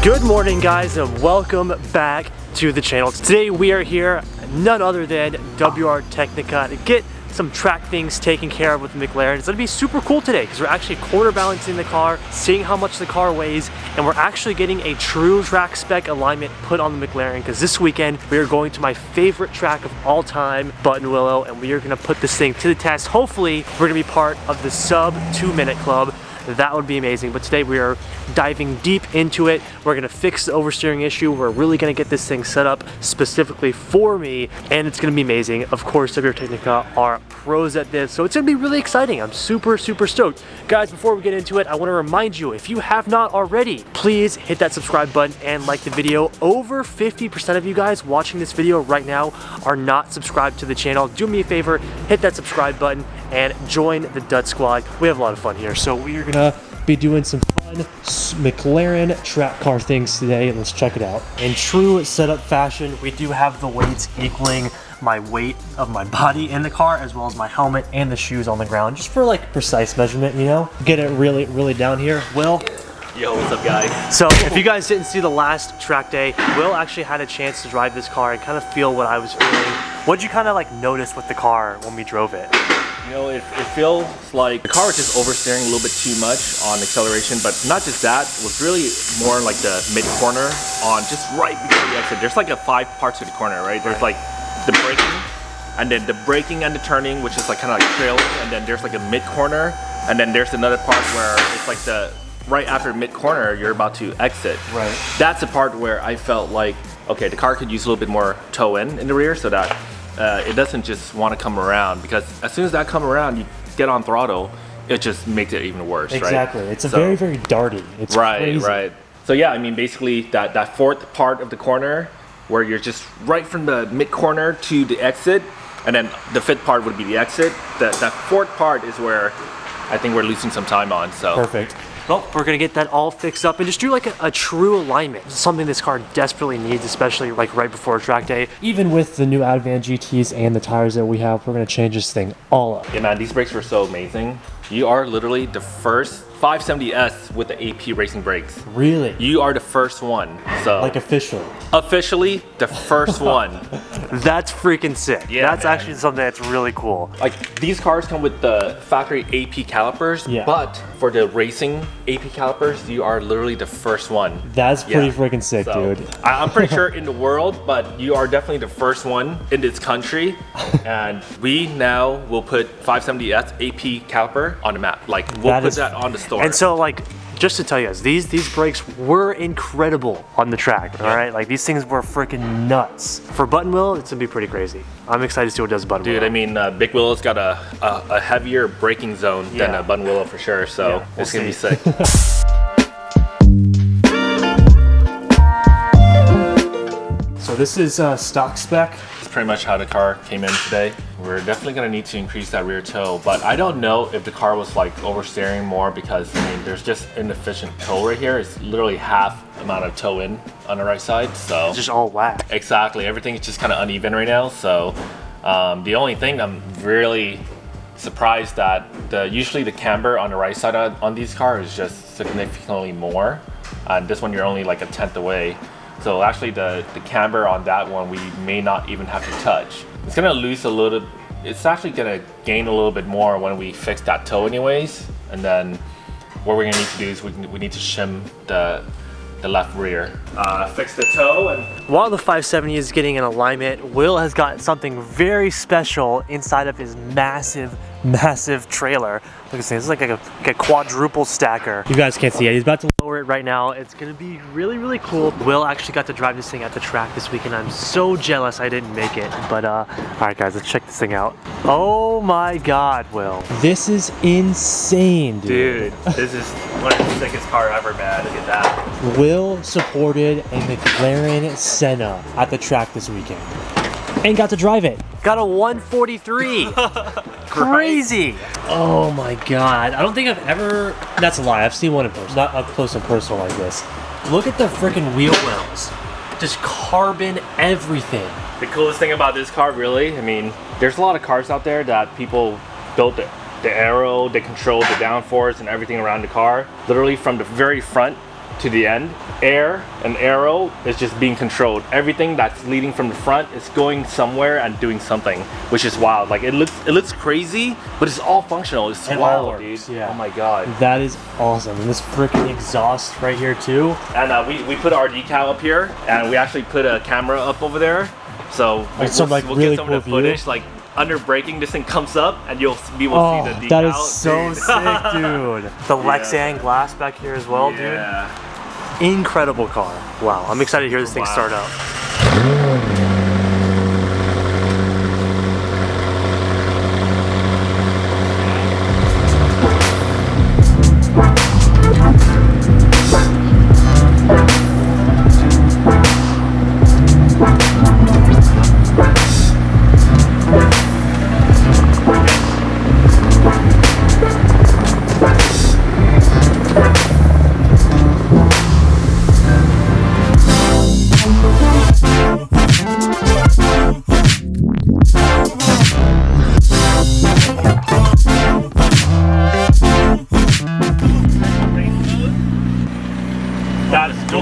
Good morning, guys, and welcome back to the channel. Today we are here, none other than WR Technica, to get some track things taken care of with McLaren. It's gonna be super cool today because we're actually quarter balancing the car, seeing how much the car weighs, and we're actually getting a true track spec alignment put on the McLaren, because this weekend we are going to my favorite track of all time, Buttonwillow, and we are gonna put this thing to the test. Hopefully we're gonna be part of the sub 2-minute club. That would be amazing. But today we are diving deep into it. We're gonna fix the oversteering issue. We're really gonna get this thing set up specifically for me, and it's gonna be amazing. Of course, WR Technica are pros at this, so it's gonna be really exciting. I'm super stoked. Guys, before we get into it, I wanna remind you, if you have not already, please hit that subscribe button and like the video. Over 50% of you guys watching this video right now are not subscribed to the channel. Do me a favor, hit that subscribe button and join the Dut Squad. We have a lot of fun here. So we are gonna be doing some fun McLaren track car things today. Let's check it out. In true setup fashion, we do have the weights equaling my weight of my body in the car, as well as my helmet and the shoes on the ground, just for like precise measurement, you know? Get it really down here. Will? Yo, what's up, guys? So if you guys didn't see the last track day, Will actually had a chance to drive this car and kind of feel what I was feeling. What'd you kind of like notice with the car when we drove it? You know, it feels like the car was just oversteering a little bit too much on acceleration, but not just that, it was really more like the mid-corner on just right before the exit. There's like 5 parts to the corner, right? There's like the braking, and then the braking and the turning, which is like kind of like trailing, and then there's like a mid-corner, and then there's another part where it's like the right after mid-corner, you're about to exit. Right. That's the part where I felt like, okay, the car could use a little bit more toe in the rear so that it doesn't just want to come around, because as soon as that comes around, you get on throttle, it just makes it even worse, exactly. Right? It's a very darty. It's crazy. Right. So yeah, I mean, basically that fourth part of the corner where you're just right from the mid corner to the exit, and then the fifth part would be the exit. That fourth part is where I think we're losing some time on. So perfect. Well, we're gonna get that all fixed up and just do like a true alignment. Something this car desperately needs, especially like right before track day. Even with the new Advan GTs and the tires that we have, we're gonna change this thing all up. Yeah, man, these brakes were so amazing. You are literally the first 570S with the AP racing brakes. Really? You are the first one. So like officially the first one. That's freaking sick. Yeah, that's man. actually something that's really cool. Like, these cars come with the factory AP calipers, but for the racing AP calipers, you are literally the first one. That's pretty freaking sick, so, dude. I'm pretty sure in the world, but you are definitely the first one in this country. And we now will put 570S AP caliper on the map. Like, we'll put that on the store. And so, like, just to tell you guys, these brakes were incredible on the track, all right? Like, these things were freaking nuts. For Buttonwillow, it's gonna be pretty crazy. I'm excited to see what it does Buttonwillow. Dude, I mean, Big Willow's got a heavier braking zone than a Buttonwillow for sure, so it's gonna be sick. So this is stock spec. It's pretty much how the car came in today. We're definitely gonna need to increase that rear toe, but I don't know if the car was like oversteering more, because I mean, there's just inefficient toe right here. It's literally half amount of toe in on the right side, so It's just all whack. exactly, everything is just kind of uneven right now. So the only thing I'm really surprised that usually the camber on the right side on these cars is just significantly more, and this one you're only like 1/10 away. So actually the camber on that one we may not even have to touch. It's gonna lose a little, it's actually gonna gain a little bit more when we fix that toe anyways. And then what we're gonna need to do is we need to shim the left rear. Fix the toe. And while the 570 is getting in alignment, Will has got something very special inside of his massive massive trailer. Look at this thing. This is like a quadruple stacker. You guys can't see it. He's about to lower it right now. It's gonna be really, really cool. Will actually got to drive this thing at the track this weekend. I'm so jealous I didn't make it. But all right, guys, let's check this thing out. Oh my God, Will. This is insane, dude. This is one of the sickest car ever, man. Look at that. Will supported a McLaren Senna at the track this weekend and got to drive it. Got a 143. Crazy. Oh my God. I don't think I've ever, that's a lie. I've seen one in person, not up close and personal like this. Look at the freaking wheel wells. Just carbon everything. The coolest thing about this car, really, I mean, there's a lot of cars out there that people built the aero, they control the downforce and everything around the car. Literally from the very front to the end, air and aero is just being controlled. Everything that's leading from the front is going somewhere and doing something, which is wild. Like it looks crazy, but it's all functional. It's wild, dude. Yeah. Oh my God. That is awesome. And this freaking exhaust right here too. And we put our decal up here, and we actually put a camera up over there. So we'll get some of the footage, like under braking, this thing comes up and you'll be able to see the decal. That is so sick, dude. The Lexan glass back here as well, dude. Incredible car. Wow, I'm excited to hear this thing start up.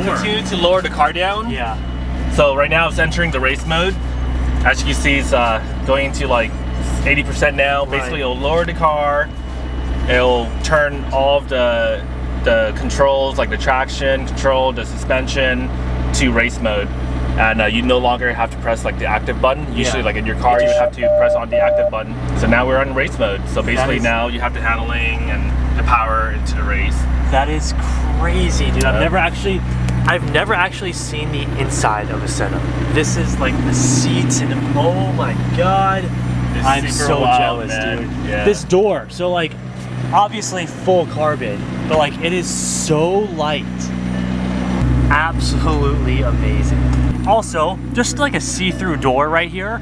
Continue to lower the car down. Yeah. So right now it's entering the race mode. As you can see, it's going into like 80% now. Basically, it'll lower the car. It'll turn all of the controls, like the traction control, the suspension, to race mode. And you no longer have to press like the active button. Usually, like in your car, you would have to press on the active button. So now we're on race mode. So basically, now you have the handling and the power into the race. That is crazy, dude. I've never actually seen the inside of a Senna. This is like the seats and oh my God. I'm so jealous, dude. Yeah. This door, so like obviously full carbon, but like it is so light. Absolutely amazing. Also, just like a see-through door right here.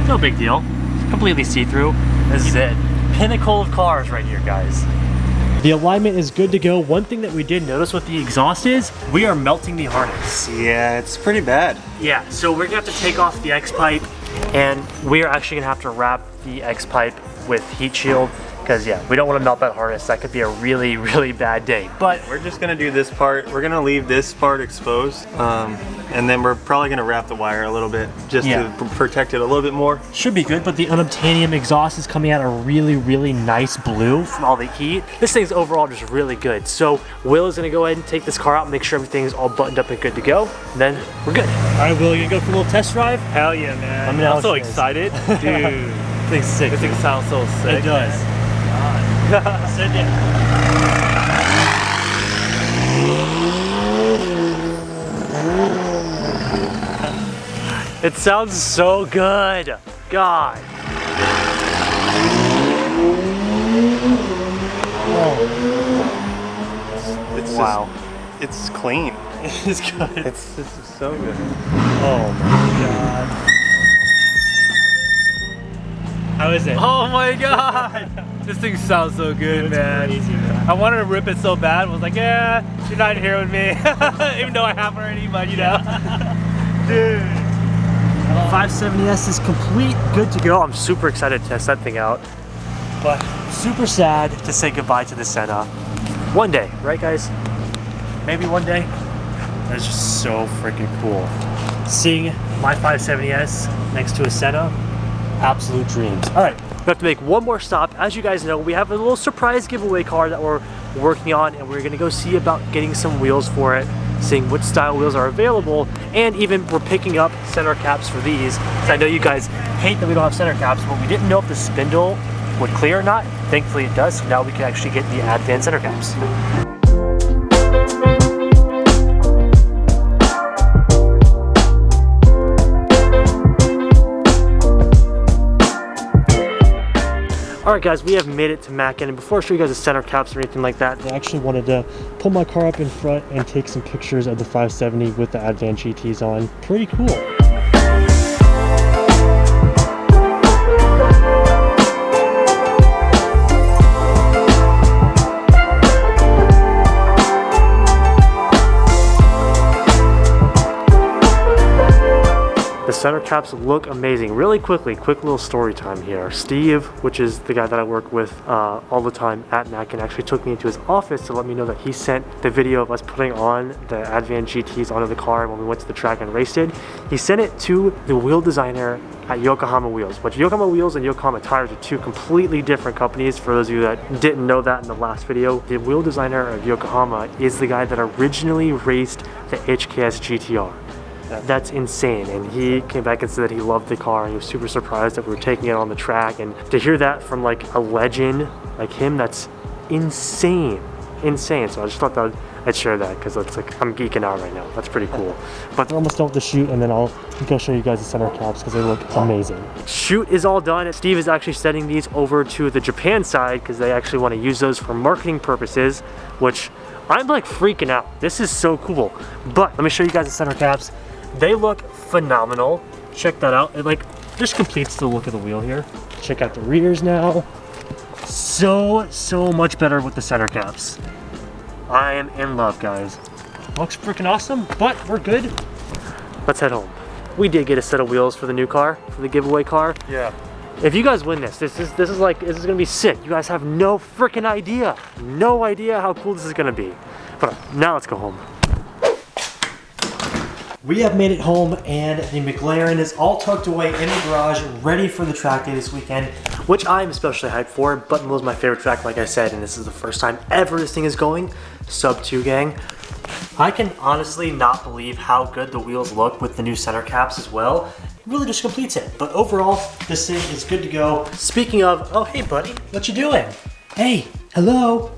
No big deal. Completely see-through. This is it. Pinnacle of cars right here, guys. The alignment is good to go. One thing that we did notice with the exhaust is we are melting the harness. Yeah, it's pretty bad. Yeah, so we're gonna have to take off the X-pipe and we are actually gonna have to wrap the X-pipe with heat shield because yeah, we don't want to melt that harness. That could be a really, really bad day. But we're just gonna do this part. We're gonna leave this part exposed. And then we're probably gonna wrap the wire a little bit just to protect it a little bit more. Should be good, but the unobtainium exhaust is coming out a really, really nice blue from all the heat. This thing's overall just really good. So Will is gonna go ahead and take this car out and make sure everything's all buttoned up and good to go. And then we're good. All right, Will, you gonna go for a little test drive? Hell yeah, man. I'm so excited. Dude, this thing's sick. This thing sounds so sick. It does. Sit down. It sounds so good. God. Oh. Wow. It's clean. It's good. This is so good. Oh my God. How is it? Oh my God. This thing sounds so good, man. Crazy, man. I wanted to rip it so bad. I was like, yeah, you're not here with me. Even though I have already, but you know. Dude. 570s is complete, good to go. I'm super excited to test that thing out. But super sad to say goodbye to the Senna. One day, right guys? Maybe one day. That's just so freaking cool. Seeing my 570s next to a Senna, absolute dreams. All right, we have to make one more stop. As you guys know, we have a little surprise giveaway car that we're working on and we're gonna go see about getting some wheels for it. seeing which style wheels are available, and even we're picking up center caps for these. I know you guys hate that we don't have center caps, but we didn't know if the spindle would clear or not. Thankfully it does, so now we can actually get the advanced center caps. Alright guys, we have made it to Mackin, and before I show you guys the center caps or anything like that, I actually wanted to pull my car up in front and take some pictures of the 570 with the advanced GTs on. Pretty cool. The center caps look amazing. Really quickly, quick little story time here. Steve, which is the guy that I work with all the time at Mackin, actually took me into his office to let me know that he sent the video of us putting on the advanced GTs onto the car when we went to the track and raced it. He sent it to the wheel designer at Yokohama Wheels, which Yokohama Wheels and Yokohama Tires are two completely different companies. For those of you that didn't know that in the last video, the wheel designer of Yokohama is the guy that originally raced the HKS GTR. That's insane, and he came back and said that he loved the car and he was super surprised that we were taking it on the track, and to hear that from like a legend like him, that's insane. So I just thought that I'd share that because it's like I'm geeking out right now. That's pretty cool. But we're almost done with the shoot, and then I'll go show you guys the center caps because they look amazing. Shoot is all done. Steve is actually sending these over to the Japan side because they actually want to use those for marketing purposes, which I'm like freaking out. This is so cool. But let me show you guys the center caps. They look phenomenal. Check that out. It like just completes the look of the wheel here. Check out the rears now. So much better with the center caps. I am in love, guys. Looks freaking awesome, but we're good. Let's head home. We did get a set of wheels for the new car, for the giveaway car. Yeah. If you guys win this is gonna be sick. You guys have no freaking idea. No idea how cool this is gonna be. But now let's go home. We have made it home, and the Mclaren is all tucked away in the garage, ready for the track day this weekend, which I'm especially hyped for. Buttonwillow is my favorite track, like I said, and this is the first time ever this thing is going. Sub 2 gang. I can honestly not believe how good the wheels look with the new center caps as well. It really just completes it. But overall, this thing is good to go. Speaking of, oh hey buddy, what you doing? Hey, hello.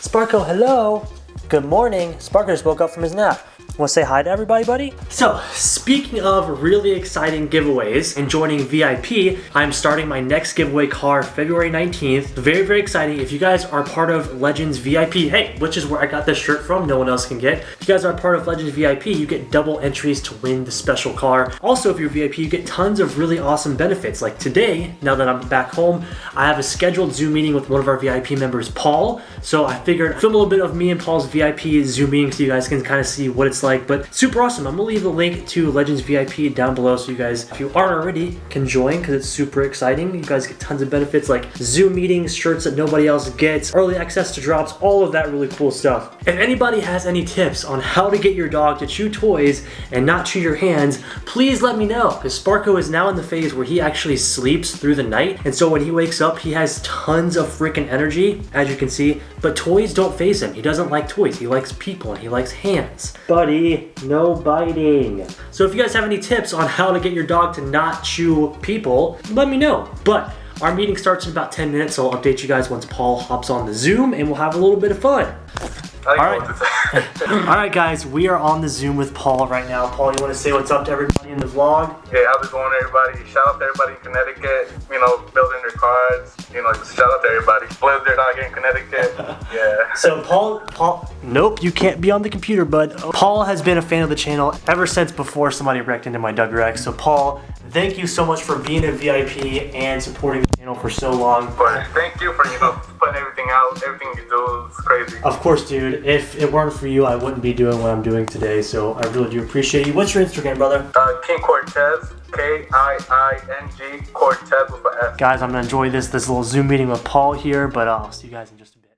Sparco, hello. Good morning. Sparco just woke up from his nap. Want to say hi to everybody, buddy? So, speaking of really exciting giveaways and joining VIP, I'm starting my next giveaway car February 19th. Very exciting. If you guys are part of Legends VIP, hey, which is where I got this shirt from, no one else can get. If you guys are part of Legends VIP, you get double entries to win the special car. Also, if you're VIP, you get tons of really awesome benefits. Like today, now that I'm back home, I have a scheduled Zoom meeting with one of our VIP members, Paul. So I figured I'd film a little bit of me and Paul's VIP Zoom meeting so you guys can kind of see what it's like. But super awesome. I'm gonna leave the link to Legends VIP down below so you guys, if you aren't already, can join because it's super exciting. You guys get tons of benefits like Zoom meetings, shirts that nobody else gets, early access to drops, all of that really cool stuff. If anybody has any tips on how to get your dog to chew toys and not chew your hands, please let me know, because Sparco is now in the phase where he actually sleeps through the night, and so when he wakes up he has tons of freaking energy, as you can see, but toys don't faze him. He doesn't like toys. He likes people and he likes hands. Buddy, no biting. So if you guys have any tips on how to get your dog to not chew people, let me know. But our meeting starts in about 10 minutes, so I'll update you guys once Paul hops on the Zoom and we'll have a little bit of fun. Alright guys, we are on the Zoom with Paul right now. Paul, you want to say what's up to everybody in the vlog? Hey, how's it going, everybody? Shout out to everybody in Connecticut, you know, building their cars, you know, just shout out to everybody. Live their dog in Connecticut, yeah. So Paul, nope, you can't be on the computer, bud. Paul has been a fan of the channel ever since before somebody wrecked into my WRX. So Paul, thank you so much for being a VIP and supporting the channel for so long. But thank you for, you know, putting everything out, everything you do is crazy. Of course, dude. If it weren't for you, I wouldn't be doing what I'm doing today, so I really do appreciate you. What's your Instagram, brother? King Cortez, K-I-I-N-G, Cortez with an S. Guys, I'm gonna enjoy this little Zoom meeting with Paul here, but I'll see you guys in just a bit.